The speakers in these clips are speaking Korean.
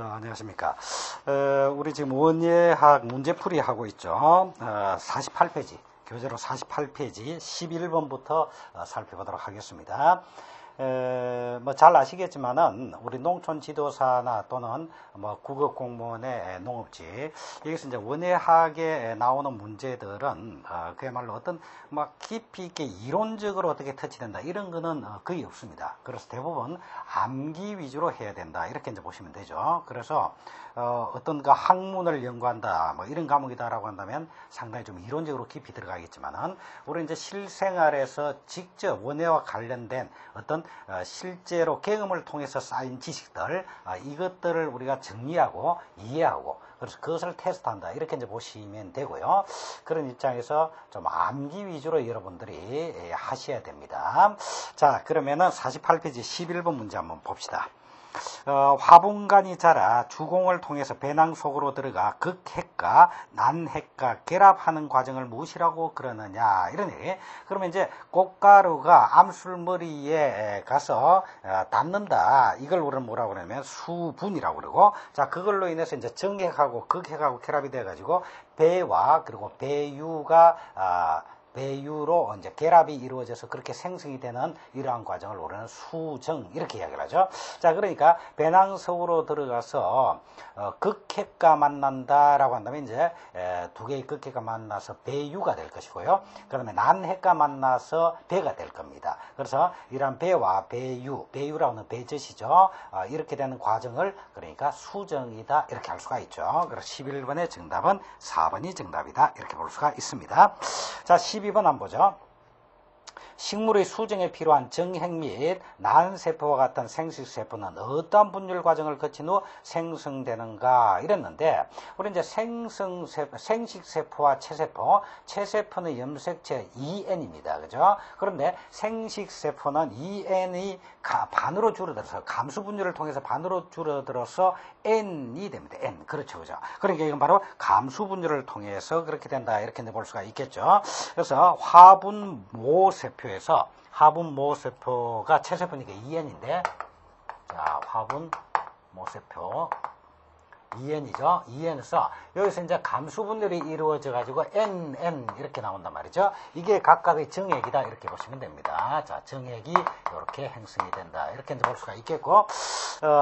안녕하십니까. 우리 지금 원예학 문제풀이 하고 있죠. 48페이지, 교재로 48페이지 11번부터 살펴보도록 하겠습니다. 뭐 잘 아시겠지만은 우리 농촌 지도사나 또는 뭐 국어 공무원의 농업지, 여기서 이제 원예학에 나오는 문제들은 그야말로 어떤 막 깊이 있게 이론적으로 어떻게 터치된다 이런 거는 거의 없습니다. 그래서 대부분 암기 위주로 해야 된다 이렇게 이제 보시면 되죠. 그래서 어떤 그 학문을 연구한다 뭐 이런 과목이다라고 한다면 상당히 좀 이론적으로 깊이 들어가겠지만은 우리 이제 실생활에서 직접 원예와 관련된 어떤 실제로 경험을 통해서 쌓인 지식들, 이것들을 우리가 정리하고 이해하고 그래서 그것을 테스트한다 이렇게 이제 보시면 되고요. 그런 입장에서 좀 암기 위주로 여러분들이 하셔야 됩니다. 자, 그러면은 48페이지 11번 문제 한번 봅시다. 화분간이 자라 주공을 통해서 배낭 속으로 들어가 극핵과 난핵과 결합하는 과정을 무엇이라고 그러느냐 이런 얘기. 그러면 이제 꽃가루가 암술머리에 가서 닿는다. 이걸 우리는 뭐라고 그러냐면 수분이라고 그러고, 자 그걸로 인해서 이제 정핵하고 극핵하고 결합이 돼 가지고 배와 그리고 배유로 이제 결합이 이루어져서 그렇게 생성이 되는 이러한 과정을 우리는 수정 이렇게 이야기를 하죠. 자, 그러니까 배낭 속으로 들어가서 극핵과 만난다라고 한다면 이제 두 개의 극핵과 만나서 배유가 될 것이고요. 그다음에 난핵과 만나서 배가 될 겁니다. 그래서 이러한 배와 배유라고 하는 배젖이죠. 이렇게 되는 과정을 그러니까 수정이다 이렇게 할 수가 있죠. 그래서 11번의 정답은 4번이 정답이다 이렇게 볼 수가 있습니다. 자, 12번 한번 보죠. 식물의 수정에 필요한 정핵 및 난세포와 같은 생식세포는 어떠한 분열 과정을 거친 후 생성되는가 이랬는데, 우리 이제 생식세포와 체세포는 염색체 EN입니다. 그죠? 그런데 생식세포는 EN이 반으로 줄어들어서 감수분열을 통해서 반으로 줄어들어서 N이 됩니다. N. 그렇죠. 그죠? 그러니까 이건 바로 감수분열을 통해서 그렇게 된다. 이렇게 볼 수가 있겠죠. 그래서 화분모세포에서 화분모세포가 체세포니까 EN인데, 자, 화분모세포 EN이죠. EN에서 여기서 이제 감수분열이 이루어져 가지고 NN 이렇게 나온단 말이죠. 이게 각각의 정액이다 이렇게 보시면 됩니다. 자, 정액이 이렇게 형성이 된다 이렇게 볼 수가 있겠고,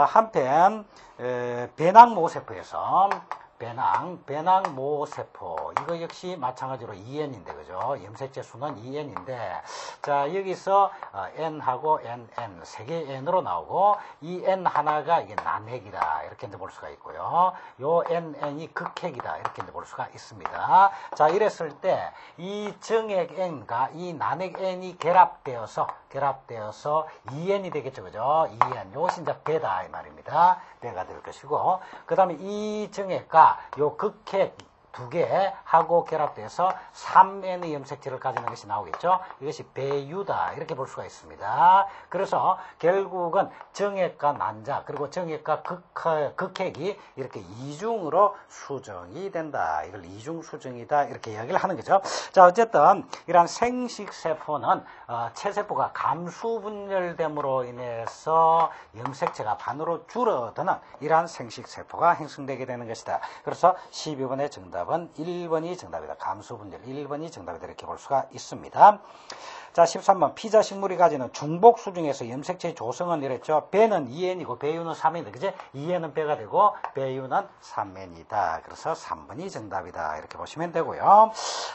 한편 배낭모세포에서 배낭모세포 이거 역시 마찬가지로 EN인데 그죠? 염색체 수는 EN인데, 자 여기서 N하고 NN 세 개의 N으로 나오고, 이 N 하나가 이게 난핵이다 이렇게 볼 수가 있고요. 요 NN이 극핵이다 이렇게 볼 수가 있습니다. 자, 이랬을 때 이 정액 N과 이 난핵 N이 결합되어서 EN이 되겠죠. 그죠? EN 요것이 이제 배다 이 말입니다. 배가 될 것이고, 그 다음에 이 정액과 요 극핵 두 개하고 결합돼서 3N의 염색체를 가지는 것이 나오겠죠. 이것이 배유다 이렇게 볼 수가 있습니다. 그래서 결국은 정액과 난자 그리고 정액과 극핵이 이렇게 이중으로 수정이 된다. 이걸 이중 수정이다 이렇게 이야기를 하는 거죠. 자, 어쨌든 이러한 생식세포는 체세포가 감수분열됨으로 인해서 염색체가 반으로 줄어드는 이러한 생식세포가 형성되게 되는 것이다. 그래서 12번의 정답 1번이 정답이다. 감수분열 1번이 정답이다. 이렇게 볼 수가 있습니다. 자, 13번 피자식물이 가지는 중복수중에서 염색체의 조성은 이랬죠. 배는 2N이고 배유는 3N이다. 그제? 2N은 배가 되고 배유는 3N이다. 그래서 3번이 정답이다. 이렇게 보시면 되고요.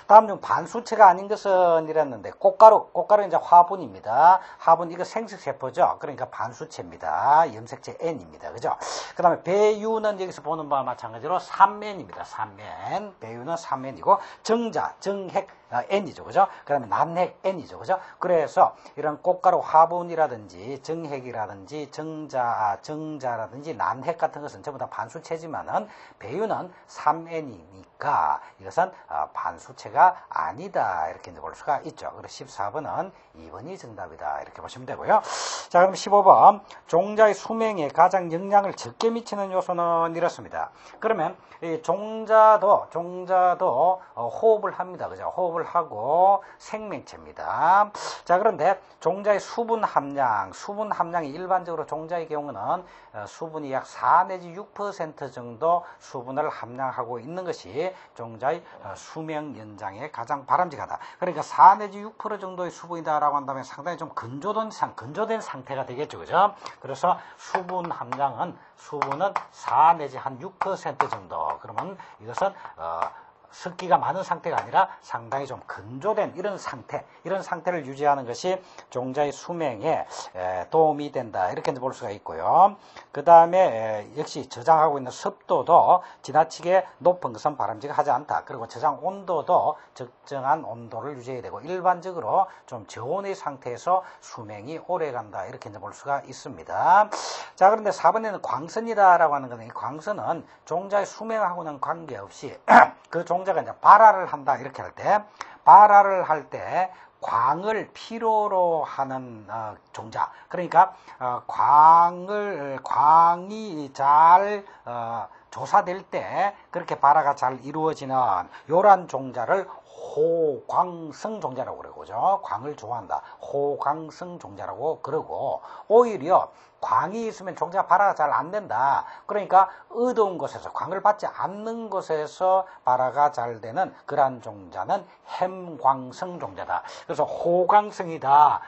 다음 중 반수체가 아닌 것은 이랬는데, 꽃가루 이제 화분입니다. 화분 이거 생식세포죠. 그러니까 반수체입니다. 염색체 N입니다. 그죠? 그 다음에 배유는 여기서 보는 바와 마찬가지로 3N입니다. 3N. 배유는 3N이고 정핵 N이죠. 그죠? 그 다음에 난핵 N이죠. 그죠? 그래서 이런 꽃가루 화분이라든지 정핵이라든지 정자라든지 난핵 같은 것은 전부 다 반수체지만은 배유는 3N이니까 이것은 반수체가 아니다. 이렇게 볼 수가 있죠. 그래서 14번은 2번이 정답이다. 이렇게 보시면 되고요. 자, 그럼 15번 종자의 수명에 가장 영향을 적게 미치는 요소는 이렇습니다. 그러면 이 종자도 호흡을 합니다. 그죠? 호흡을 식물하고 생명체입니다. 자, 그런데 종자의 수분 함량이 일반적으로 종자의 경우는 수분이 약 4 내지 6% 정도 수분을 함량하고 있는 것이 종자의 수명 연장에 가장 바람직하다. 그러니까 4 내지 6% 정도의 수분이다라고 한다면 상당히 좀 건조된 상태가 되겠죠. 그죠? 그래서 수분은 4 내지 한 6% 정도. 그러면 이것은 습기가 많은 상태가 아니라 상당히 좀 건조된 이런 상태를 유지하는 것이 종자의 수명에 도움이 된다. 이렇게 볼 수가 있고요. 그 다음에 역시 저장하고 있는 습도도 지나치게 높은 것은 바람직하지 않다. 그리고 저장 온도도 적정한 온도를 유지해야 되고 일반적으로 좀 저온의 상태에서 수명이 오래 간다. 이렇게 볼 수가 있습니다. 자, 그런데 4번에는 광선이다라고 하는 것은 이 광선은 종자의 수명하고는 관계없이 그 종자가 이제 발화를 한다 이렇게 할 때 광을 필요로 하는 종자, 그러니까 광이 잘 조사될 때 그렇게 발화가 잘 이루어지는 이러한 종자를 호광성 종자라고 그러죠. 광을 좋아한다. 호광성 종자라고 그러고, 오히려 광이 있으면 종자가 발화가 잘 안 된다. 그러니까 어두운 곳에서, 광을 받지 않는 곳에서 발화가 잘 되는 그러한 종자는 햄광성 종자다. 그래서 호광성이다.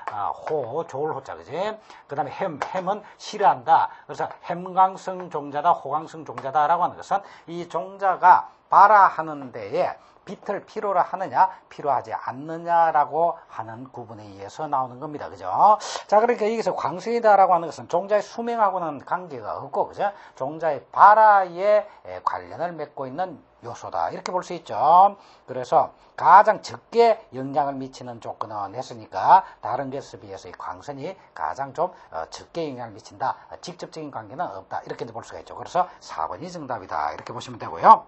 좋을 호자, 그지? 그 다음에 햄은 싫어한다. 그래서 햄광성 종자다, 호광성 종자다라고 하는 것은 이 종자가 발화하는 데에 빛을 필요로 하느냐, 필요하지 않느냐라고 하는 구분에 의해서 나오는 겁니다. 그죠? 자, 그러니까 여기서 광선이다라고 하는 것은 종자의 수명하고는 관계가 없고, 그죠? 종자의 발화에 관련을 맺고 있는 요소다. 이렇게 볼 수 있죠. 그래서 가장 적게 영향을 미치는 조건은 했으니까 다른 것에 비해서 이 광선이 가장 좀 적게 영향을 미친다. 직접적인 관계는 없다. 이렇게 볼 수가 있죠. 그래서 4번이 정답이다. 이렇게 보시면 되고요.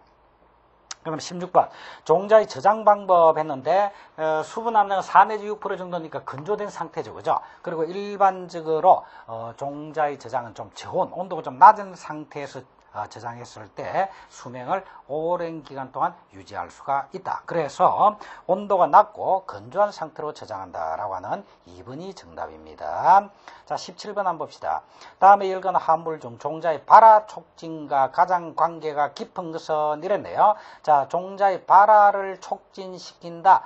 그럼 16번 종자의 저장 방법 했는데 수분 함량은 4 내지 6% 정도니까 건조된 상태죠. 그죠? 그리고 일반적으로 종자의 저장은 좀 저온, 온도가 좀 낮은 상태에서 저장했을 때 수명을 오랜 기간 동안 유지할 수가 있다. 그래서 온도가 낮고 건조한 상태로 저장한다라고 하는 2번이 정답입니다. 자, 17번 한번 봅시다. 다음에 일어나는 화물 중 종자의 발화 촉진과 가장 관계가 깊은 것은 이랬네요. 자, 종자의 발화를 촉진시킨다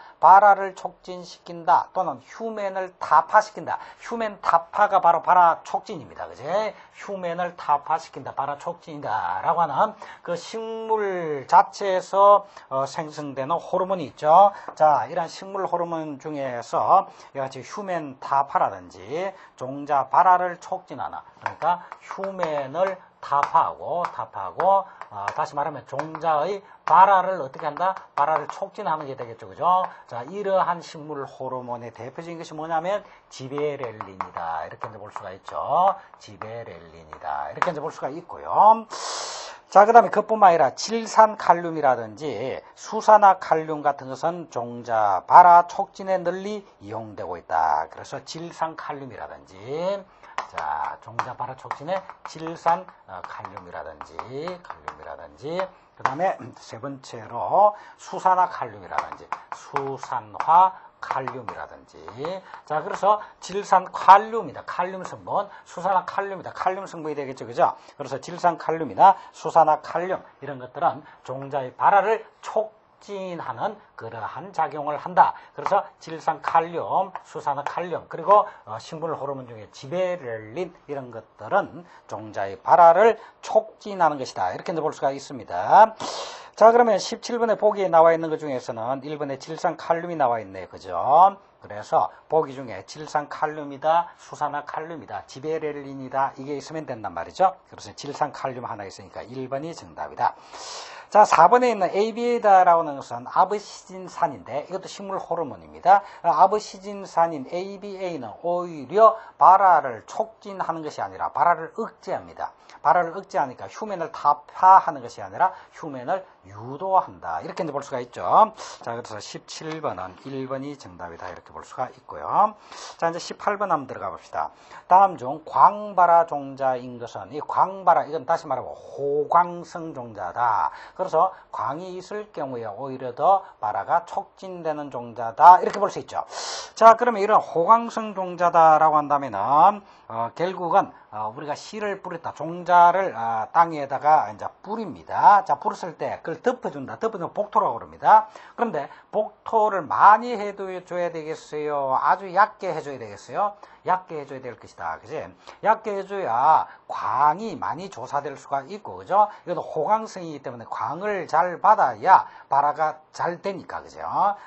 또는 휴멘을 타파시킨다. 휴멘 타파가 바로 발화 촉진입니다. 그지? 휴멘을 타파시킨다, 발화 촉진이다 라고 하는 그 식물 자체에서 생성되는 호르몬이 있죠. 자, 이런 식물 호르몬 중에서 이같이 휴멘 타파라든지 종자 발화를 촉진하는, 그러니까 휴멘을 타파하고 다시 말하면 종자의 발화를 어떻게 한다? 발화를 촉진하는 게 되겠죠. 그죠? 자, 이러한 식물 호르몬의 대표적인 것이 뭐냐면 지베렐린이다. 이렇게 이제 볼 수가 있죠. 지베렐린이다. 이렇게 이제 볼 수가 있고요. 자, 그 다음에 그뿐만 아니라 질산칼륨이라든지 수산화칼륨 같은 것은 종자 발화 촉진에 널리 이용되고 있다. 그래서 질산칼륨이라든지, 자, 종자 발화 촉진에 질산칼륨이라든지, 그 다음에 세 번째로 수산화칼륨이라든지, 수산화칼륨이라든지. 자, 그래서 질산칼륨이다. 칼륨 성분, 수산화칼륨이다. 칼륨 성분이 되겠죠. 그죠? 그래서 질산칼륨이나 수산화칼륨, 이런 것들은 종자의 발화를 촉진하는 그러한 작용을 한다. 그래서 질산칼륨, 수산화칼륨, 그리고 식물 호르몬 중에 지베렐린, 이런 것들은 종자의 발화를 촉진하는 것이다. 이렇게 볼 수가 있습니다. 자, 그러면 17번에 보기에 나와 있는 것 중에서는 1번에 질산칼륨이 나와 있네요. 그죠? 그래서 보기 중에 질산칼륨이다, 수산화칼륨이다, 지베렐린이다, 이게 있으면 된단 말이죠. 그래서 질산칼륨 하나 있으니까 1번이 정답이다. 자, 4번에 있는 ABA다라고 하는 것은 아브시진산인데 이것도 식물 호르몬입니다. 아브시진산인 ABA는 오히려 발화를 촉진하는 것이 아니라 발화를 억제합니다. 발화를 억제하니까 휴멘을 타파하는 것이 아니라 휴멘을 유도한다. 이렇게 이제 볼 수가 있죠. 자, 그래서 17번은 1번이 정답이다. 이렇게 볼 수가 있고요. 자, 이제 18번 한번 들어가 봅시다. 다음 중 광바라 종자인 것은, 이 광바라, 이건 다시 말하면 호광성 종자다. 그래서 광이 있을 경우에 오히려 더 바라가 촉진되는 종자다. 이렇게 볼 수 있죠. 자, 그러면 이런 호광성 종자다라고 한다면은, 결국은 우리가 씨를 뿌렸다. 종자를 땅에다가 이제 뿌립니다. 자, 뿌렸을 때 그걸 덮어준다. 덮어주면 복토라고 그럽니다. 그런데 복토를 많이 해줘야 되겠어요? 아주 얕게 해줘야 되겠어요? 얕게 해줘야 될 것이다. 그지? 얕게 해줘야 광이 많이 조사될 수가 있고, 그죠? 이것도 호광성이기 때문에 광을 잘 받아야 발화가 잘 되니까, 그죠?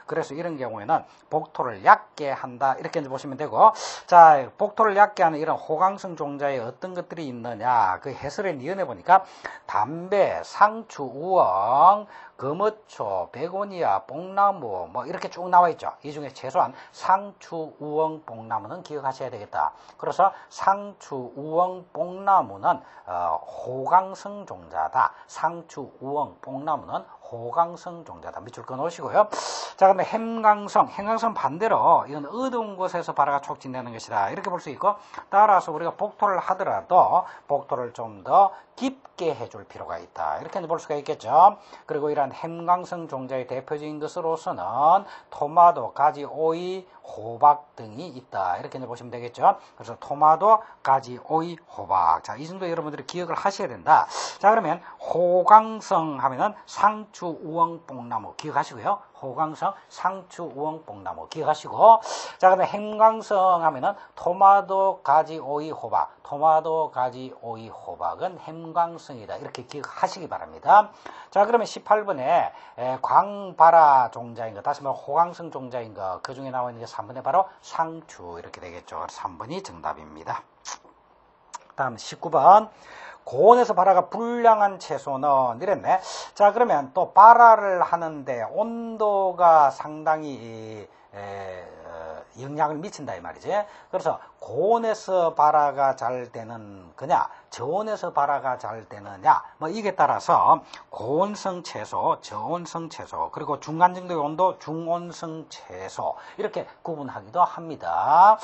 그래서 이런 경우에는 복토를 얕게 한다. 이렇게 이제 보시면 되고, 자, 복토를 얕게 하는 이런 호광성 종자에 어떤 것들이 있느냐. 그 해설에 니은해 보니까 담배, 상추, 우엉, 금어초, 베고니아, 뽕나무 뭐 이렇게 쭉 나와 있죠. 이 중에 최소한 상추, 우엉, 뽕나무는 기억하셔야 되겠다. 그래서 상추, 우엉, 뽕나무는 호광성 종자다. 상추, 우엉, 뽕나무는 호광성 종자다. 밑줄 그어놓으시고요. 자, 그다음에 햄광성 반대로 이건 어두운 곳에서 발화가 촉진되는 것이다. 이렇게 볼 수 있고, 따라서 우리가 복토를 하더라도 복토를 좀 더 깊게 해줄 필요가 있다. 이렇게 볼 수가 있겠죠. 그리고 이러한 햄광성 종자의 대표적인 것으로서는 토마토, 가지, 오이, 호박 등이 있다. 이렇게 보시면 되겠죠. 그래서 토마토, 가지, 오이, 호박. 자, 이 정도 여러분들이 기억을 하셔야 된다. 자, 그러면 호광성 하면은 상추, 우엉, 뽕나무 기억하시고요. 호광성, 상추, 우엉, 뽕나무 기억하시고, 자, 그다음에 햄광성 하면은 토마토, 가지, 오이, 호박. 토마토, 가지, 오이, 호박은 햄광성이다. 이렇게 기억하시기 바랍니다. 자, 그러면 18번에 광바라 종자인 거, 다시 말해 호광성 종자인 거, 그 중에 나와 있는 게 3번에 바로 상추 이렇게 되겠죠. 3번이 정답입니다. 다음 19번. 고온에서 발화가 불량한 채소는 이랬네. 자, 그러면 또 발화를 하는데 온도가 상당히 영향을 미친다 이 말이지. 그래서 고온에서 발화가 잘 되는 거냐, 저온에서 발화가 잘 되느냐, 뭐 이게 따라서 고온성 채소, 저온성 채소, 그리고 중간 정도의 온도, 중온성 채소 이렇게 구분하기도 합니다.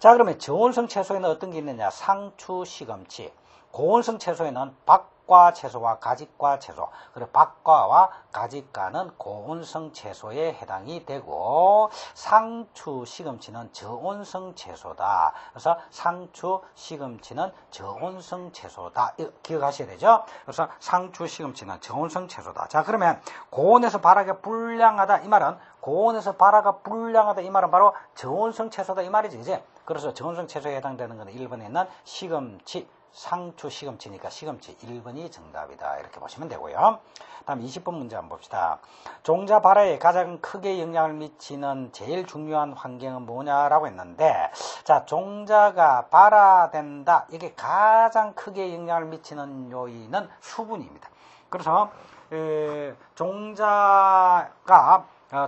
자, 그러면 저온성 채소에는 어떤 게 있느냐? 상추, 시금치. 고온성 채소에는 박과 채소와 가지과 채소, 그리고 박과와 가지과는 고온성 채소에 해당이 되고, 상추, 시금치는 저온성 채소다. 그래서 상추, 시금치는 저온성 채소다. 기억하셔야 되죠? 그래서 상추, 시금치는 저온성 채소다. 자, 그러면 고온에서 발화가 불량하다 이 말은, 고온에서 발화가 불량하다 이 말은 바로 저온성 채소다 이 말이지, 이제. 그래서 저온성 채소에 해당되는 것은 1번에 있는 시금치, 상추, 시금치니까 시금치 1번이 정답이다. 이렇게 보시면 되고요. 다음 20번 문제 한번 봅시다. 종자 발화에 가장 크게 영향을 미치는 제일 중요한 환경은 뭐냐라고 했는데, 자, 종자가 발화된다. 이게 가장 크게 영향을 미치는 요인은 수분입니다. 그래서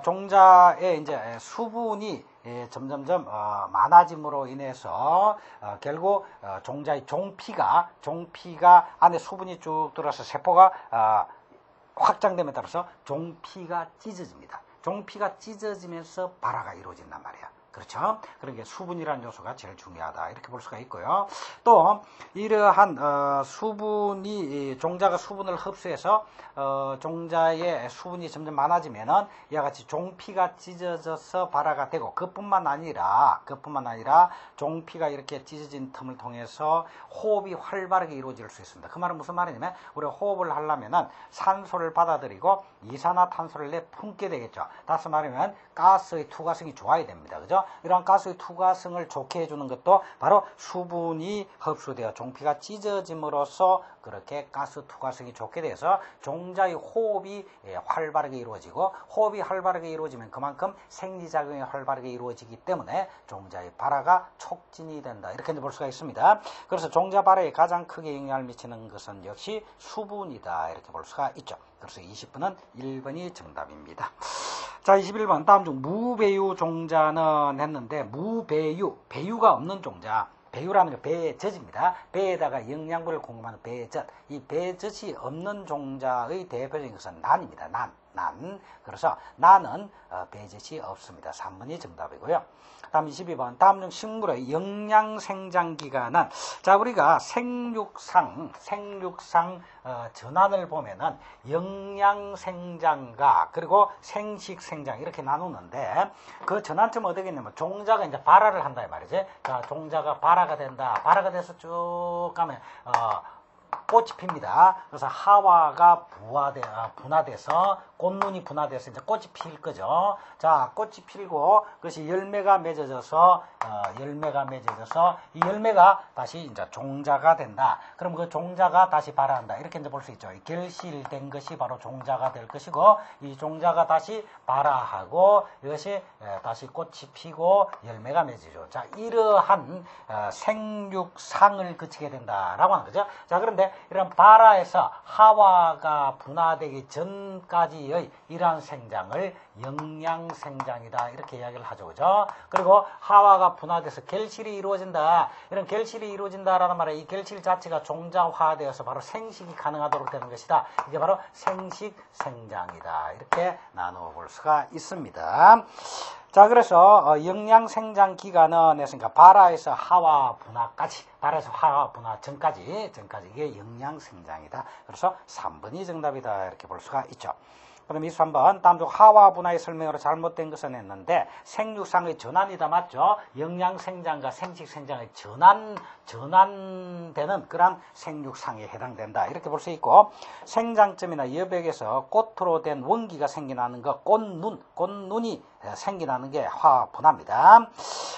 종자의 이제 수분이 점점점 많아짐으로 인해서 결국 종자의 종피가 안에 수분이 쭉 들어서 세포가 확장됨에 따라서 종피가 찢어집니다. 종피가 찢어지면서 발화가 이루어진단 말이야. 그렇죠? 그러니까 수분이라는 요소가 제일 중요하다. 이렇게 볼 수가 있고요. 또 이러한 수분이, 종자가 수분을 흡수해서 종자의 수분이 점점 많아지면은 이와 같이 종피가 찢어져서 발화가 되고, 그뿐만 아니라 종피가 이렇게 찢어진 틈을 통해서 호흡이 활발하게 이루어질 수 있습니다. 그 말은 무슨 말이냐면, 우리가 호흡을 하려면은 산소를 받아들이고 이산화탄소를 내뿜게 되겠죠. 다시 말하면 가스의 투과성이 좋아야 됩니다. 그죠? 이러한 가스의 투과성을 좋게 해주는 것도 바로 수분이 흡수되어 종피가 찢어짐으로써 그렇게 가스 투과성이 좋게 돼서 종자의 호흡이 활발하게 이루어지고, 호흡이 활발하게 이루어지면 그만큼 생리작용이 활발하게 이루어지기 때문에 종자의 발화가 촉진이 된다. 이렇게 볼 수가 있습니다. 그래서 종자 발화에 가장 크게 영향을 미치는 것은 역시 수분이다. 이렇게 볼 수가 있죠. 그래서 20번은 1번이 정답입니다. 자, 21번. 다음 중 무배유 종자는 했는데, 배유가 없는 종자. 배유라는 게 배의 젖입니다. 배에다가 영양분을 공급하는 배의 젖. 이 배의 젖이 없는 종자의 대표적인 것은 난입니다. 난. 그래서 난은 배의 젖이 없습니다. 3번이 정답이고요. 다음 22번. 다음 중 식물의 영양 생장 기간은, 자, 우리가 생육상 전환을 보면은 영양 생장과 그리고 생식 생장 이렇게 나누는데, 그 전환점 어디게 있냐면 종자가 이제 발화를 한다 이 말이지. 자, 종자가 발화가 된다. 발화가 돼서 쭉 가면 꽃이 핍니다. 그래서 하와가 분화돼서 꽃눈이 분화돼서 이제 꽃이 필 거죠. 자, 꽃이 필고 그것이 열매가 맺어져서 이 열매가 다시 이제 종자가 된다. 그럼 그 종자가 다시 발화한다. 이렇게 이제 볼 수 있죠. 결실된 것이 바로 종자가 될 것이고, 이 종자가 다시 발화하고 이것이 다시 꽃이 피고 열매가 맺어지죠. 자, 이러한 생육상을 거치게 된다라고 하는 거죠. 자, 그런데 이런 발화에서 하와가 분화되기 전까지의 이러한 생장을 영양생장이다 이렇게 이야기를 하죠. 그죠? 그리고 하와가 분화돼서 결실이 이루어진다. 이런 결실이 이루어진다라는 말은 이 결실 자체가 종자화되어서 바로 생식이 가능하도록 되는 것이다. 이게 바로 생식생장이다. 이렇게 나누어 볼 수가 있습니다. 자, 그래서 영양생장 기간은 했으니까 발화에서 하와 분화까지, 발화에서 하와 분화 전까지 이게 영양생장이다. 그래서 3번이 정답이다. 이렇게 볼 수가 있죠. 그 다음에 23번. 다음 중 하와 분화의 설명으로 잘못된 것은 했는데, 생육상의 전환이다. 맞죠? 영양생장과 생식생장의 전환되는 그런 생육상에 해당된다. 이렇게 볼 수 있고, 생장점이나 여백에서 꽃으로 된 원기가 생겨나는 것, 꽃눈이 생겨나는 게 화분화입니다.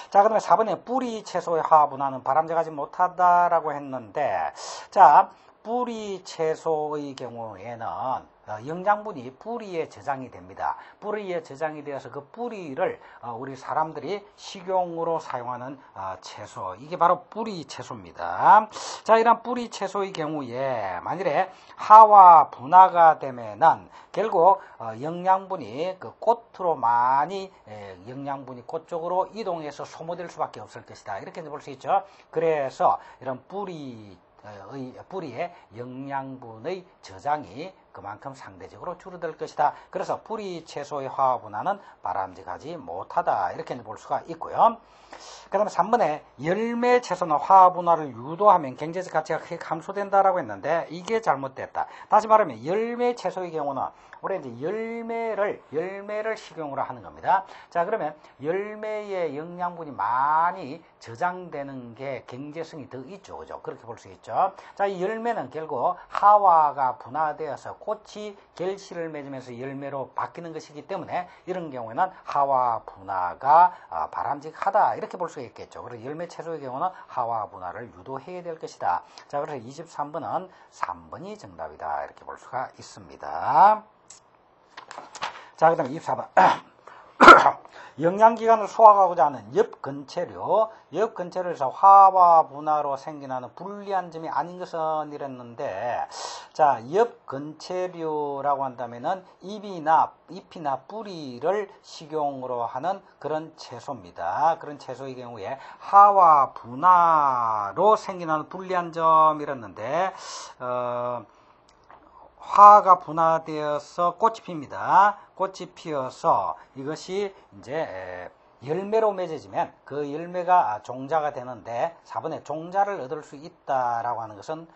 자, 그 다음에 4번에 뿌리 채소의 화분화는 바람직하지 못하다라고 했는데, 자, 뿌리 채소의 경우에는 영양분이 뿌리에 저장이 됩니다. 뿌리에 저장이 되어서 그 뿌리를 우리 사람들이 식용으로 사용하는 채소, 이게 바로 뿌리 채소입니다. 자, 이런 뿌리 채소의 경우에 만일에 하와 분화가 되면은 결국 영양분이 그 꽃으로 많이 영양분이 꽃 쪽으로 이동해서 소모될 수밖에 없을 것이다. 이렇게 볼 수 있죠. 그래서 이런 뿌리의 영양분의 저장이 그만큼 상대적으로 줄어들 것이다. 그래서 뿌리 채소의 화학 분화는 바람직하지 못하다. 이렇게 볼 수가 있고요. 그 다음에 3번에 열매 채소나 화학 분화를 유도하면 경제적 가치가 크게 감소된다라고 했는데, 이게 잘못됐다. 다시 말하면 열매 채소의 경우는 우리 이제 열매를 식용으로 하는 겁니다. 자, 그러면 열매에 영양분이 많이 저장되는 게 경제성이 더 있죠. 그죠? 그렇게 볼 수 있죠. 자, 이 열매는 결국 하와가 분화되어서 꽃이 결실을 맺으면서 열매로 바뀌는 것이기 때문에 이런 경우에는 하와 분화가 바람직하다. 이렇게 볼 수가 있겠죠. 그래서 열매 채소의 경우는 하와 분화를 유도해야 될 것이다. 자, 그래서 23번은 3번이 정답이다. 이렇게 볼 수가 있습니다. 자, 그 다음에 24번. 영양기관을 소화하고자 하는 엽근체류에서 화와 분화로 생겨나는 불리한 점이 아닌 것은 이랬는데, 자, 엽근체류라고 한다면은 잎이나 뿌리를 식용으로 하는 그런 채소입니다. 그런 채소의 경우에 화와 분화로 생겨나는 불리한 점 이랬는데, 화가 분화되어서 꽃이 핍니다. 꽃이 피어서 이것이 이제 열매로 맺어지면 그 열매가 종자가 되는데, 4번에 종자를 얻을 수 있다라고 하는 것은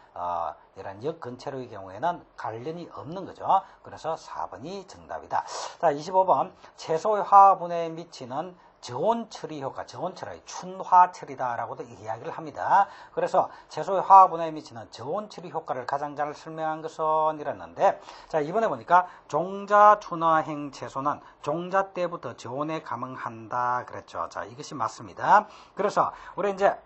이런 역근체류의 경우에는 관련이 없는 거죠. 그래서 4번이 정답이다. 자, 25번. 채소의 화학 분해에 미치는 저온 처리 효과, 저온 처리, 춘화 처리다라고도 이야기를 합니다. 그래서 채소의 화학 분해에 미치는 저온 처리 효과를 가장 잘 설명한 것은 이랬는데, 자, 이번에 보니까 종자 춘화행 채소는 종자 때부터 저온에 감응한다 그랬죠. 자, 이것이 맞습니다. 그래서 우리 이제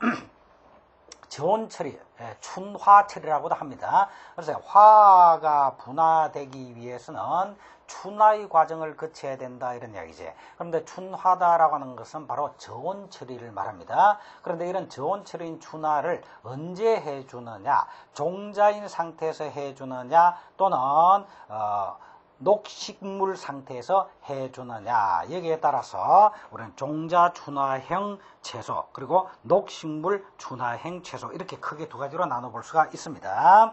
저온 처리, 춘화 처리라고도 합니다. 그래서 화가 분화되기 위해서는 춘화의 과정을 거쳐야 된다, 이런 이야기지. 그런데 춘화다라고 하는 것은 바로 저온 처리를 말합니다. 그런데 이런 저온 처리인 춘화를 언제 해주느냐, 종자인 상태에서 해주느냐, 또는 녹식물 상태에서 해주느냐 여기에 따라서 우리는 종자춘화형 채소 그리고 녹식물 준화형 채소 이렇게 크게 두 가지로 나눠볼 수가 있습니다.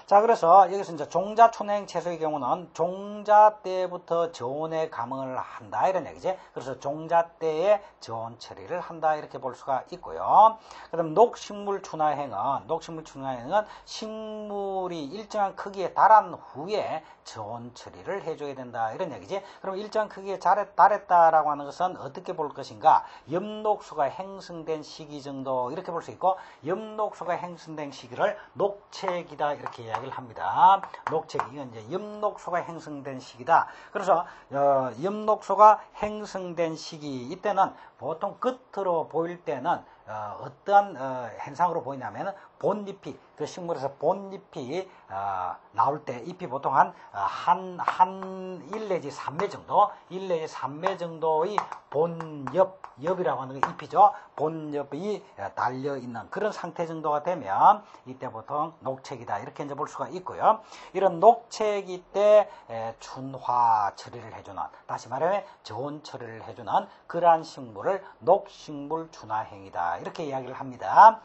자, 그래서 여기서 이제 종자춘화형 채소의 경우는 종자 때부터 저온에 감응을 한다 이런 얘기지. 그래서 종자 때에 저온 처리를 한다 이렇게 볼 수가 있고요. 그다음 녹식물 준화형은 식물이 일정한 크기에 달한 후에 저온 처리를 해줘야 된다 이런 얘기지. 그럼 일정한 크기에 달했다라고 하는 것은 어떻게 볼 것인가? 엽록소가 형성된 시기 정도 이렇게 볼 수 있고, 엽록소가 형성된 시기를 녹책이다 이렇게 이야기를 합니다. 녹책, 이건 이제 엽록소가 형성된 시기다. 그래서 엽록소가 형성된 시기 이때는 보통 끝으로 보일 때는 어떠한 현상으로 보이냐면 본잎이 그 식물에서 본잎이 나올 때 잎이 보통 한 1 내지 3매 정도 1 내지 3매 정도의 엽이라고 하는 게 잎이죠. 본엽이 달려있는 그런 상태 정도가 되면 이때 보통 녹책이다 이렇게 이제 볼 수가 있고요. 이런 녹책이 때 준화 처리를 해주는, 다시 말하면 저온 처리를 해주는 그러한 식물을 녹식물 준화형이다 이렇게 이야기를 합니다.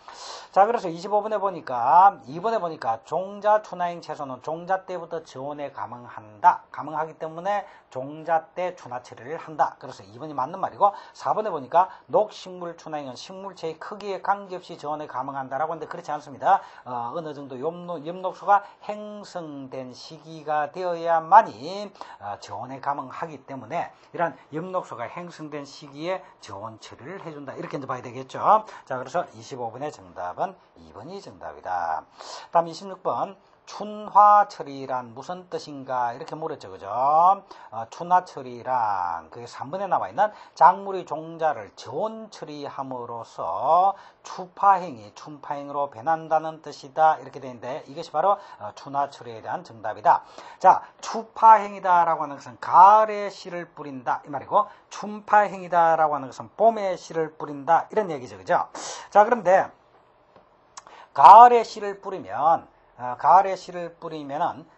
자, 그래서 2번에 보니까 종자 준화형 채소는 종자 때부터 저온에 감응하기 때문에 종자 때 준화 처리를 한다. 그래서 2번이 맞는 말이고, 4번에 보니까 녹식물 준화형은 식물체의 크기에 관계없이 저온에 감응한다라고 하는데 그렇지 않습니다. 어느 정도 엽록소가 형성된 시기가 되어야만이 저온에 감응하기 때문에 이러한 엽록소가 형성된 시기에 저온 처리를 해준다 이렇게 이제 봐야 되겠죠. 자, 그래서 25번의 정답은 2번이 정답이다. 다음 26번. 춘화처리란 무슨 뜻인가 이렇게 물었죠. 그죠? 춘화처리란 그게 3번에 나와있는 작물의 종자를 저온 처리함으로써 춘파행으로 변한다는 뜻이다 이렇게 되는데, 이것이 바로 춘화처리에 대한 정답이다. 자, 추파행이다 라고 하는 것은 가을에 씨를 뿌린다 이 말이고, 춘파행이다 라고 하는 것은 봄에 씨를 뿌린다 이런 얘기죠. 그죠? 자, 그런데 가을에 씨를 뿌리면은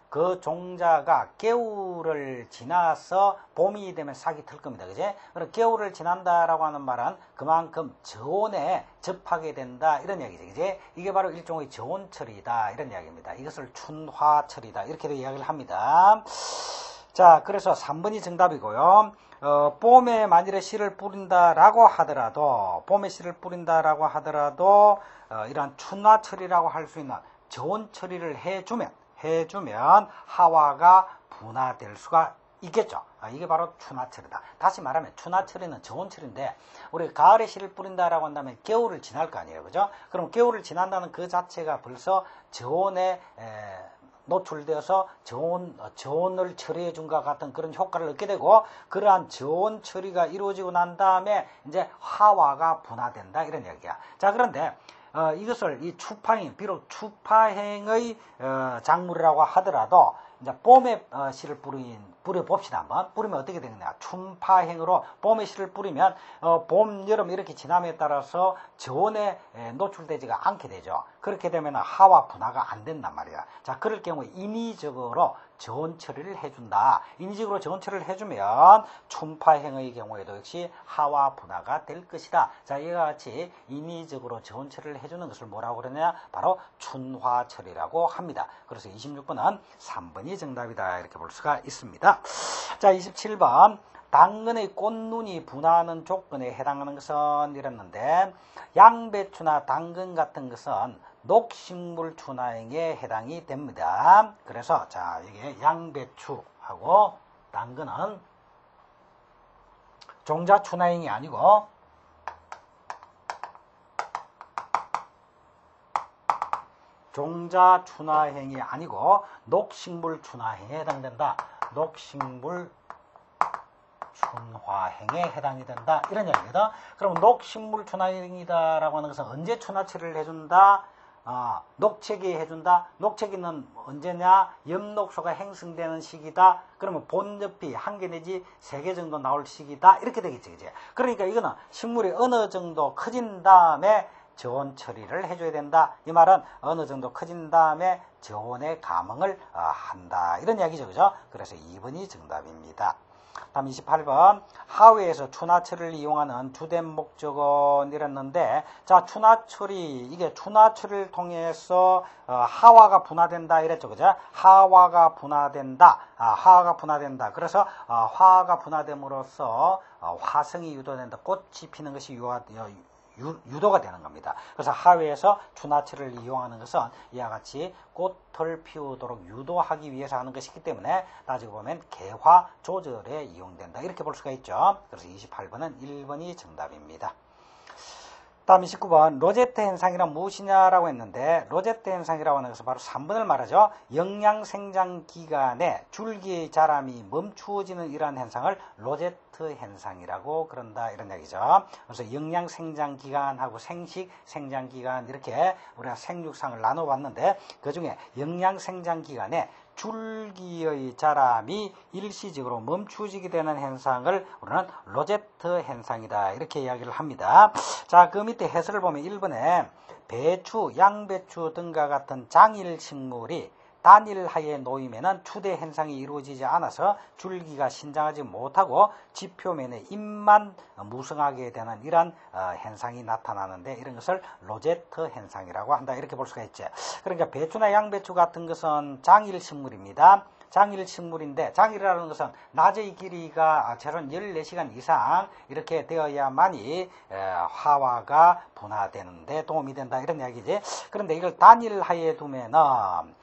그 종자가 겨울을 지나서 봄이 되면 싹이 틀 겁니다. 그지? 그럼 겨울을 지난다라고 하는 말은 그만큼 저온에 접하게 된다 이런 얘기죠. 그지? 이게 바로 일종의 저온 처리다 이런 이야기입니다. 이것을 춘화 처리다 이렇게도 이야기를 합니다. 자, 그래서 3번이 정답이고요. 봄에 만일에 씨를 뿌린다라고 하더라도 이러한 춘화 처리라고 할 수 있는 저온 처리를 해주면 하와가 분화될 수가 있겠죠. 이게 바로 춘화 처리다. 다시 말하면 춘화 처리는 저온 처리인데, 우리 가을에 씨를 뿌린다라고 한다면 겨울을 지날 거 아니에요. 그죠? 그럼 겨울을 지난다는 그 자체가 벌써 저온에 노출되어서 저온을 처리해 준 것 같은 그런 효과를 얻게 되고, 그러한 저온 처리가 이루어지고 난 다음에 이제 하와가 분화된다 이런 얘기야. 자, 그런데 이것을 이 추파행, 비록 추파행의 작물이라고 하더라도 이제 봄에 씨를 뿌려봅시다. 한번 뿌리면 어떻게 되느냐. 춘파행으로 봄에 씨를 뿌리면 봄, 여름 이렇게 지남에 따라서 저온에 노출되지가 않게 되죠. 그렇게 되면 하와 분화가 안 된단 말이야. 자, 그럴 경우에 인위적으로 저온 처리를 해준다. 인위적으로 저온 처리를 해주면 춘파행의 경우에도 역시 하와 분화가 될 것이다. 자, 이와 같이 인위적으로 저온 처리를 해주는 것을 뭐라고 그러냐? 바로 춘화 처리라고 합니다. 그래서 26번은 3번이 정답이다 이렇게 볼 수가 있습니다. 자, 27번. 당근의 꽃눈이 분화하는 조건에 해당하는 것은 이랬는데, 양배추나 당근 같은 것은 녹식물 춘화행에 해당이 됩니다. 그래서 자, 이게 양배추하고 당근은 종자 춘화행이 아니고 녹식물 춘화행에 해당된다. 녹식물 춘화행에 해당이 된다 이런 이야기입니다. 그럼 녹식물 춘화행이다라고 하는 것은 언제 춘화 처리를 해준다? 녹책이 해준다. 녹책이는 언제냐? 엽록소가 형성되는 시기다. 그러면 본엽이 1개 내지 3개 정도 나올 시기다 이렇게 되겠지. 그지? 그러니까 이거는 식물이 어느 정도 커진 다음에 저온 처리를 해줘야 된다. 이 말은 어느 정도 커진 다음에 저온의 감응을 한다. 이런 이야기죠. 그죠? 그래서 2번이 정답입니다. 다음 28번 하회에서 추나처리를 이용하는 주된 목적은 이랬는데 자 추나처리 이게 추나처리를 통해서 하와가 분화된다 이랬죠. 그죠? 하와가 분화된다. 화가 분화된다. 그래서 화가 분화됨으로써 화성이 유도된다. 꽃이 피는 것이 유도가 되는 겁니다. 그래서 하회에서 추나처리를 이용하는 것은 이와 같이 꽃을 피우도록 유도하기 위해서 하는 것이기 때문에 따지고 보면 개화 조절에 이용된다. 이렇게 볼 수가 있죠. 그래서 28번은 1번이 정답입니다. 다음 29번 로제트 현상이란 무엇이냐라고 했는데 로제트 현상이라고 하는 것은 바로 3번을 말하죠. 영양 생장 기간에 줄기의 자람이 멈추어지는 이러한 현상을 로제트 현상이라고 그런다 이런 얘기죠. 그래서 영양 생장 기간하고 생식 생장 기간 이렇게 우리가 생육상을 나눠봤는데 그중에 영양 생장 기간에 줄기의 자람이 일시적으로 멈추어지게 되는 현상을 우리는 로제트 현상이다 이렇게 이야기를 합니다. 자, 그 밑에 해설을 보면 1번에 배추, 양배추 등과 같은 장일 식물이 단일하에 놓이면은 추대 현상이 이루어지지 않아서 줄기가 신장하지 못하고 지표면에 잎만 무성하게 되는 이러한 현상이 나타나는데 이런 것을 로제트 현상이라고 한다 이렇게 볼 수가 있죠. 그러니까 배추나 양배추 같은 것은 장일 식물입니다. 장일 식물인데 장일이라는 것은 낮의 길이가 최소한 14시간 이상 이렇게 되어야만이 화화가 분화되는데 도움이 된다 이런 이야기지. 그런데 이걸 단일하에 두면은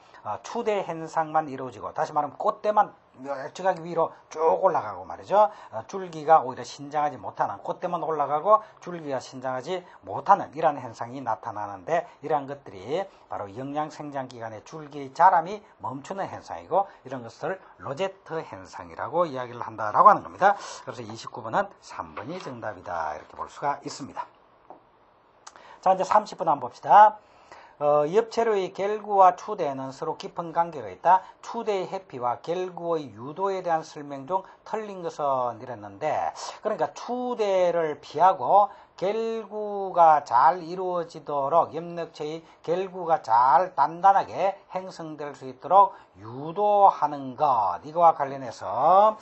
추대 현상만 이루어지고 다시 말하면 꽃대만 멀찍하게 위로 쭉 올라가고 말이죠. 줄기가 오히려 신장하지 못하는 꽃대만 올라가고 줄기가 신장하지 못하는 이러한 현상이 나타나는데 이러한 것들이 바로 영양생장기간에 줄기의 자람이 멈추는 현상이고 이런 것을 로제트 현상이라고 이야기를 한다라고 하는 겁니다. 그래서 29번은 3번이 정답이다 이렇게 볼 수가 있습니다. 자 이제 30번 한번 봅시다. 엽채류의 결구와 추대에는 서로 깊은 관계가 있다. 추대의 해피와 결구의 유도에 대한 설명 중 틀린 것은 이랬는데 그러니까 추대를 피하고 결구가 잘 이루어지도록 엽력체의 결구가 잘 단단하게 형성될 수 있도록 유도하는 것 이거와 관련해서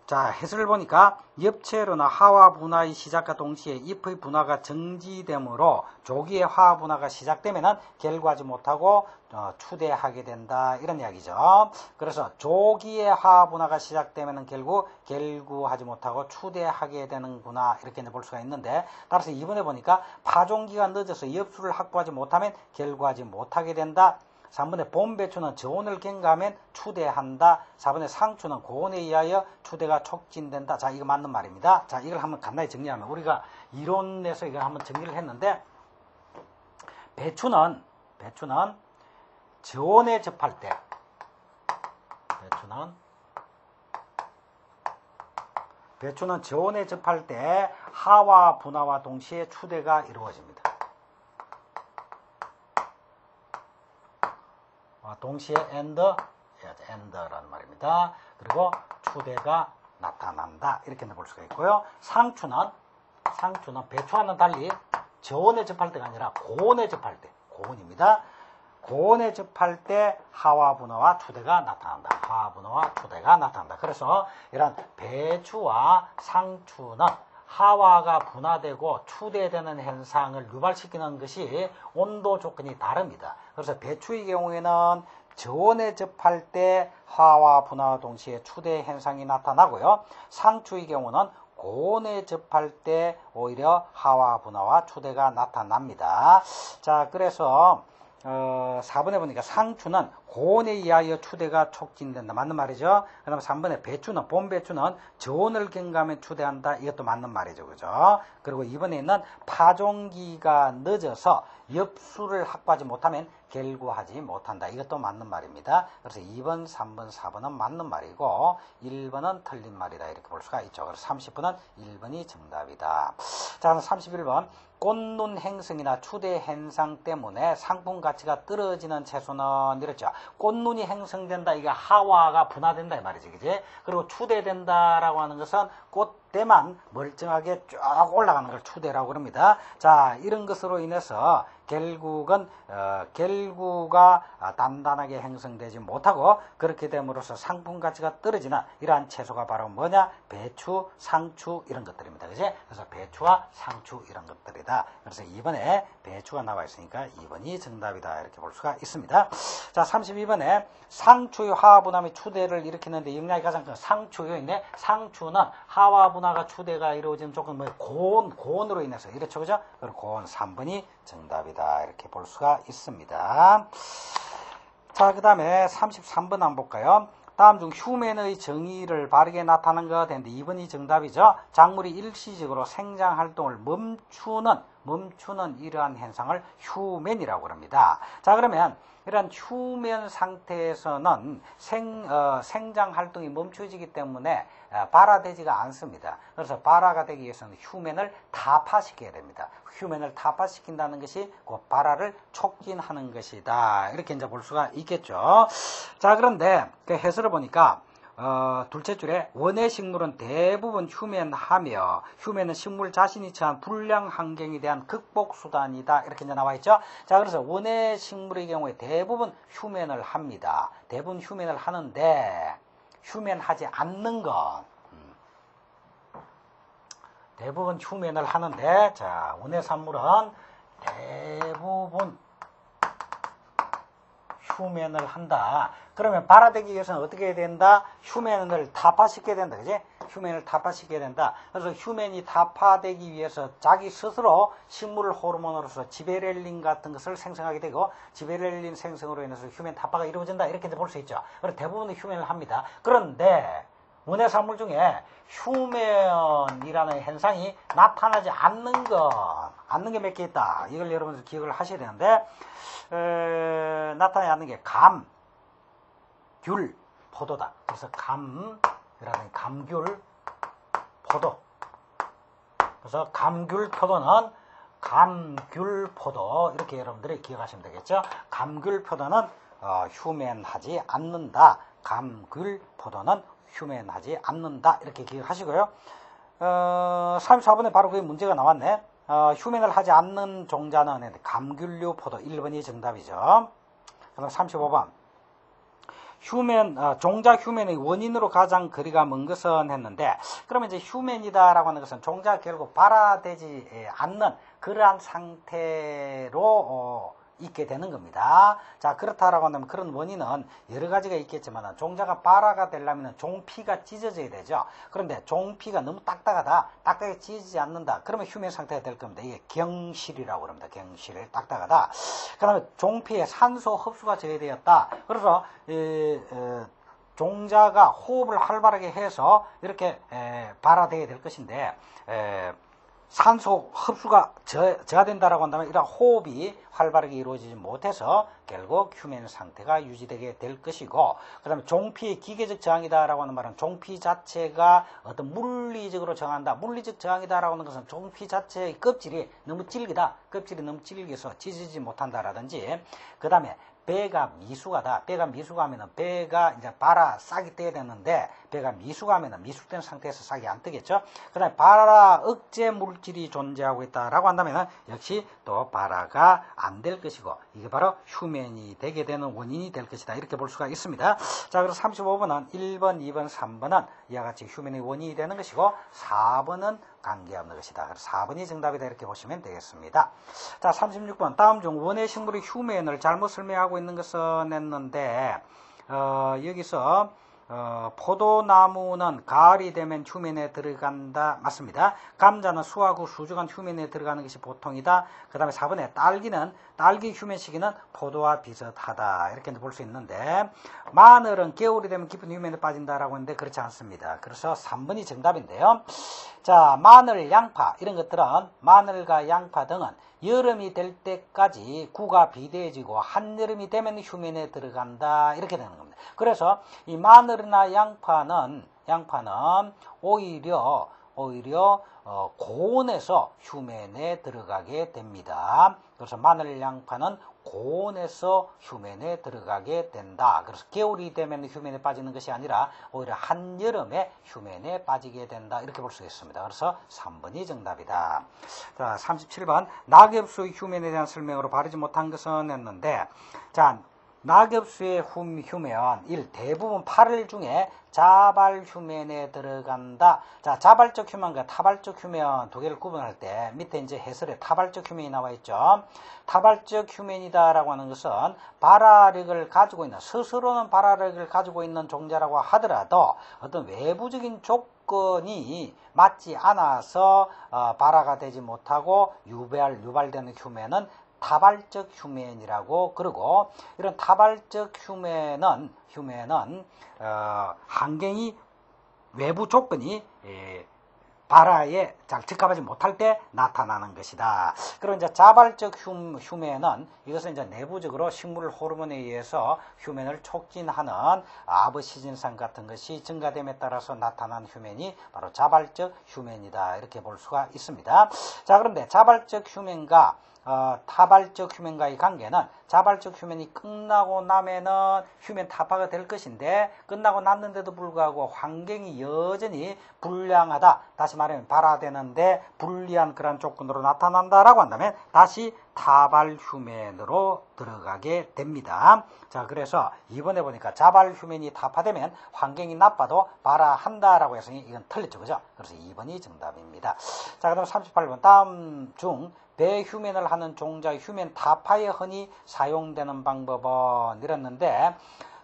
자, 해설을 보니까 엽채로나 하화 분화의 시작과 동시에 잎의 분화가 정지되므로 조기에 화화 분화가 시작되면은 결구하지 못하고 추대하게 된다 이런 이야기죠. 그래서 조기에 화화 분화가 시작되면은 결구하지 못하고 추대하게 되는구나 이렇게 볼 수가 있는데 따라서 이번에 보니까 파종기가 늦어서 엽수를 확보하지 못하면 결구하지 못하게 된다. 3번에 봄배추는 저온을 경과하면 추대한다. 4번에 상추는 고온에 의하여 추대가 촉진된다. 자, 이거 맞는 말입니다. 자, 이걸 한번 간단히 정리하면 우리가 이론에서 이걸 한번 정리를 했는데 배추는 저온에 접할 때 배추는 저온에 접할 때 하와 분화와 동시에 추대가 이루어집니다. 동시에 엔더라는 말입니다. 그리고 추대가 나타난다. 이렇게 볼 수가 있고요. 상추는 배추와는 달리 저온에 접할 때가 아니라 고온에 접할 때, 고온입니다. 고온에 접할 때 하와 분화와 추대가 나타난다. 하와 분화와 추대가 나타난다. 그래서 이런 배추와 상추는 하와가 분화되고 추대되는 현상을 유발시키는 것이 온도 조건이 다릅니다. 그래서 배추의 경우에는 저온에 접할 때 하와 분화와 동시에 추대 현상이 나타나고요. 상추의 경우는 고온에 접할 때 오히려 하와 분화와 추대가 나타납니다. 자, 그래서 4번에 보니까 상추는 고온에 의하여 추대가 촉진된다. 맞는 말이죠. 그 다음에 3번에 봄배추는 저온을 경과하면 추대한다. 이것도 맞는 말이죠. 그죠? 그리고 2번에 있는 파종기가 늦어서 엽수를 확보하지 못하면 결구하지 못한다. 이것도 맞는 말입니다. 그래서 2번, 3번, 4번은 맞는 말이고 1번은 틀린 말이다. 이렇게 볼 수가 있죠. 그래서 30번은 1번이 정답이다. 자, 31번. 꽃눈 행성이나 추대 현상 때문에 상품 가치가 떨어지는 채소는 이렇죠. 꽃눈이 형성된다. 이게 하와가 분화된다 이 말이지, 그지? 그리고 추대된다라고 하는 것은 꽃 때만 멀쩡하게 쭉 올라가는 걸 추대라고 그럽니다. 자, 이런 것으로 인해서 결국은 결구가 단단하게 형성되지 못하고 그렇게 됨으로써 상품 가치가 떨어지는 이러한 채소가 바로 뭐냐? 배추, 상추 이런 것들입니다. 그지? 그래서 배추와 상추 이런 것들이다. 그래서 2번에 배추가 나와 있으니까 2번이 정답이다. 이렇게 볼 수가 있습니다. 자, 32번에 상추의 화합분함이 추대를 일으키는데 영양이 가장 큰 상추요인데 상추는 화합분화가 추대가 이루어지는 조건 고온으로 인해서 이렇죠. 그죠? 그리고 고온 3번이 정답이다. 이렇게 볼 수가 있습니다. 자, 그 다음에 33번 한번 볼까요? 다음 중 휴멘의 정의를 바르게 나타낸 것 같은데 2번이 정답이죠. 작물이 일시적으로 생장활동을 멈추는 이러한 현상을 휴멘이라고 합니다. 자, 그러면 이런 휴면 상태에서는 생장활동이 멈춰지기 때문에 발화되지가 않습니다. 그래서 발화가 되기 위해서는 휴면을 타파시켜야 됩니다. 휴면을 타파시킨다는 것이 그 발화를 촉진하는 것이다. 이렇게 이제 볼 수가 있겠죠. 자, 그런데 그 해설을 보니까 둘째 줄에 원예 식물은 대부분 휴면하며 휴면은 식물 자신이 처한 불량 환경에 대한 극복 수단이다. 이렇게 이제 나와 있죠. 자, 그래서 원예 식물의 경우에 대부분 휴면을 합니다. 대부분 휴면을 하는데 휴면하지 않는 건 대부분 휴면을 하는데 자, 원예 산물은 대부분 휴면을 한다. 그러면 발화되기 위해서는 어떻게 해야 된다? 휴면을 타파시켜야 된다. 그지? 휴면을 타파시켜야 된다. 그래서 휴면이 타파되기 위해서 자기 스스로 식물 호르몬으로서 지베렐린 같은 것을 생성하게 되고 지베렐린 생성으로 인해서 휴면 타파가 이루어진다. 이렇게 볼 수 있죠. 그래서 대부분은 휴면을 합니다. 그런데 원예 산물 중에 휴면이라는 현상이 나타나지 않는 게 몇 개 있다. 이걸 여러분들 기억을 하셔야 되는데 나타나지 않는 게 감, 귤, 포도다. 그래서 감이라는 감귤, 포도. 그래서 감귤, 포도는 감귤, 포도 이렇게 여러분들이 기억하시면 되겠죠. 감귤, 포도는 휴면하지 않는다. 감귤, 포도는 휴면하지 않는다. 이렇게 기억하시고요. 34번에 바로 그 문제가 나왔네. 휴면을 하지 않는 종자는 감귤류 포도 1번이 정답이죠. 그다음 35번. 종자 휴면의 원인으로 가장 거리가 먼 것은 했는데, 그러면 이제 휴면이다라고 하는 것은 종자가 결국 발화되지 않는 그러한 상태로 있게 되는 겁니다. 자, 그렇다라고 하면 그런 원인은 여러 가지가 있겠지만 종자가 발화가 되려면 종피가 찢어져야 되죠. 그런데 종피가 너무 딱딱하게 찢어지지 않는다. 그러면 휴면 상태가 될 겁니다. 이게 경실이라고 합니다. 경실, 딱딱하다. 그 다음에 종피에 산소 흡수가 저해되었다. 그래서 종자가 호흡을 활발하게 해서 이렇게 발화되게 될 것인데 산소 흡수가 저하된다라고 한다면 이런 호흡이 활발하게 이루어지지 못해서 결국 휴면 상태가 유지되게 될 것이고, 그 다음에 종피의 기계적 저항이다라고 하는 말은 종피 자체가 어떤 물리적으로 저항한다. 물리적 저항이다라고 하는 것은 종피 자체의 껍질이 너무 질기다. 껍질이 너무 질겨서 찢어지지 못한다라든지, 그 다음에 배가 미숙하다. 배가 미숙하면은 배가 이제 발화 싹이 떠야 되는데 배가 미숙하면은 미숙된 상태에서 싹이 안 뜨겠죠. 그 다음에 발화 억제 물질이 존재하고 있다라고 한다면은 역시 또 발화가 안 될 것이고 이게 바로 휴면이 되게 되는 원인이 될 것이다. 이렇게 볼 수가 있습니다. 자, 그래서 35번은 1번, 2번, 3번은 이와 같이 휴면의 원인이 되는 것이고 4번은 관계없는 것이다. 그래서 4번이 정답이다. 이렇게 보시면 되겠습니다. 자, 36번. 다음 중 원예 식물의 휴면을 잘못 설명하고 있는 것은 했는데 여기서 포도나무는 가을이 되면 휴면에 들어간다. 맞습니다. 감자는 수확 후 수주간 휴면에 들어가는 것이 보통이다. 그 다음에 4번에 딸기 휴면 시기는 포도와 비슷하다. 이렇게 볼 수 있는데 마늘은 겨울이 되면 깊은 휴면에 빠진다라고 했는데 그렇지 않습니다. 그래서 3번이 정답인데요. 자, 마늘, 양파 이런 것들은 마늘과 양파 등은 여름이 될 때까지 구가 비대해지고 한여름이 되면 휴면에 들어간다. 이렇게 되는 겁니다. 그래서 이 마늘이나 양파는 오히려 고온에서 휴면에 들어가게 됩니다. 그래서 마늘, 양파는 고온에서 휴면에 들어가게 된다. 그래서 겨울이 되면 휴면에 빠지는 것이 아니라 오히려 한여름에 휴면에 빠지게 된다. 이렇게 볼 수 있습니다. 그래서 3번이 정답이다. 자, 37번 낙엽수의 휴면에 대한 설명으로 바르지 못한 것은 했는데, 자, 낙엽수의 휴면 1. 대부분 8일 중에 자발 휴면에 들어간다. 자, 자발적 휴면과 타발적 휴면 두 개를 구분할 때 밑에 이제 해설에 타발적 휴면이 나와 있죠. 타발적 휴면이다라고 하는 것은 발화력을 가지고 있는, 스스로는 발화력을 가지고 있는 종자라고 하더라도 어떤 외부적인 조건이 맞지 않아서 발화가 되지 못하고 유발되는 휴면은 타발적 휴면이라고 그러고, 이런 타발적 휴면은 환경이 외부 조건이 발화에 잘 적합하지 못할 때 나타나는 것이다. 그리고 이제 자발적 휴면은 이것은 이제 내부적으로 식물 호르몬에 의해서 휴면을 촉진하는 아버시진산 같은 것이 증가됨에 따라서 나타난 휴면이 바로 자발적 휴면이다. 이렇게 볼 수가 있습니다. 자, 그런데 자발적 휴면과 타발적 휴면과의 관계는, 자발적 휴면이 끝나고 나면은 휴면 타파가 될 것인데, 끝나고 났는데도 불구하고 환경이 여전히 불량하다, 다시 말하면 발화되는데 불리한 그런 조건으로 나타난다라고 한다면 다시 타발 휴면으로 들어가게 됩니다. 자, 그래서 이번에 보니까 자발 휴면이 타파되면 환경이 나빠도 발화한다라고 했으니 이건 틀렸죠, 그죠? 그래서 2번이 정답입니다. 자, 그다음 38번 다음 중 배휴면을 하는 종자 휴면 타파에 흔히 사용되는 방법은 이랬는데,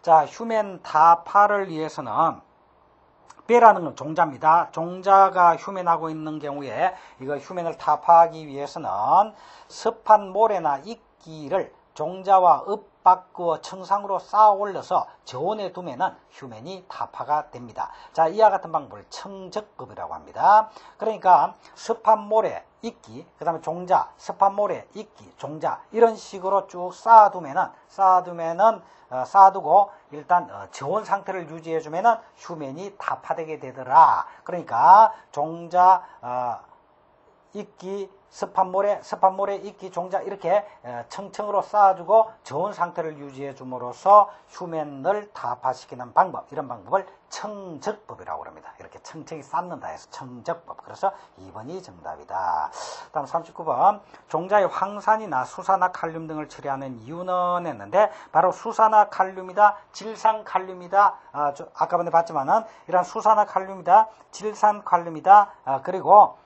자, 휴면 타파를 위해서는 배라는 건 종자입니다. 종자가 휴면하고 있는 경우에 이거 휴면을 타파하기 위해서는 습한 모래나 이끼를 종자와 읍 바꾸어 청상으로 쌓아 올려서 저온에 두면은 휴면이 타파가 됩니다. 자, 이와 같은 방법을 청적법이라고 합니다. 그러니까 습한 모래, 이끼, 그 다음에 종자, 습한 모래, 이끼, 종자 이런 식으로 쭉 쌓아두고 일단 저온 상태를 유지해주면은 휴면이 타파되게 되더라. 그러니까 종자, 이끼, 습한 모래, 이끼, 종자 이렇게 청청으로 쌓아주고 저온 상태를 유지해 줌으로써 휴면을 타파시키는 방법, 이런 방법을 청적법이라고 합니다. 이렇게 청청이 쌓는다 해서 청적법. 그래서 2번이 정답이다. 다음 39번 종자의 황산이나 수산화 칼륨 등을 처리하는 이유는 했는데, 바로 수산화 칼륨이다, 질산 칼륨이다. 아까 전에 봤지만은 이런 수산화 칼륨이다, 질산 칼륨이다, 그리고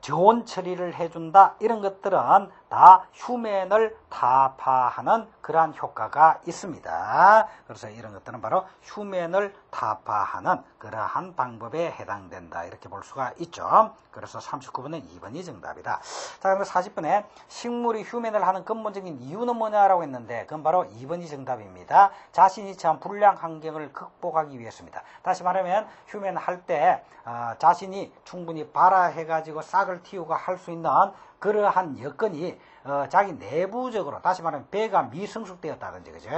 저온 처리를 해준다. 이런 것들은 다 휴면을 타파하는 그러한 효과가 있습니다. 그래서 이런 것들은 바로 휴면을 타파하는 그러한 방법에 해당된다. 이렇게 볼 수가 있죠. 그래서 39번은 2번이 정답이다. 자, 그럼 40번에 식물이 휴면을 하는 근본적인 이유는 뭐냐라고 했는데, 그건 바로 2번이 정답입니다. 자신이 처한 불량 환경을 극복하기 위해서입니다. 다시 말하면 휴면할 때 자신이 충분히 발화해가지고 싹을 틔우고 할 수 있는 그러한 여건이 자기 내부적으로, 다시 말하면 배가 미성숙되었다든지, 그죠?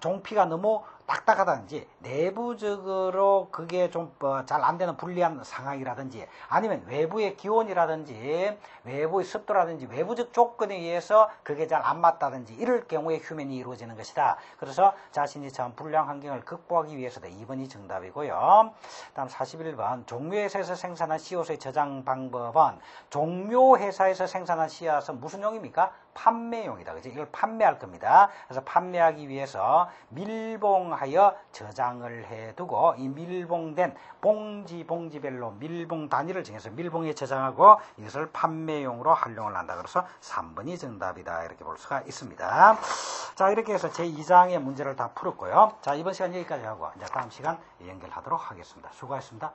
종피가 너무 딱딱하다든지, 내부적으로 그게 좀 잘 안 되는 불리한 상황이라든지, 아니면 외부의 기온이라든지, 외부의 습도라든지, 외부적 조건에 의해서 그게 잘 안 맞다든지, 이럴 경우에 휴면이 이루어지는 것이다. 그래서 자신이 처한 불량 환경을 극복하기 위해서다. 2번이 정답이고요. 다음 41번 종묘회사에서 생산한 씨앗의 저장 방법은, 종묘회사에서 생산한 씨앗은 무슨 용입니까? 판매용이다. 그죠? 이걸 판매할 겁니다. 그래서 판매하기 위해서 밀봉하여 저장을 해두고, 이 밀봉된 봉지별로 밀봉 단위를 정해서 밀봉에 저장하고 이것을 판매용으로 활용을 한다. 그래서 3번이 정답이다. 이렇게 볼 수가 있습니다. 자, 이렇게 해서 제2장의 문제를 다 풀었고요. 자, 이번 시간 여기까지 하고 이제 다음 시간 연결하도록 하겠습니다. 수고하셨습니다.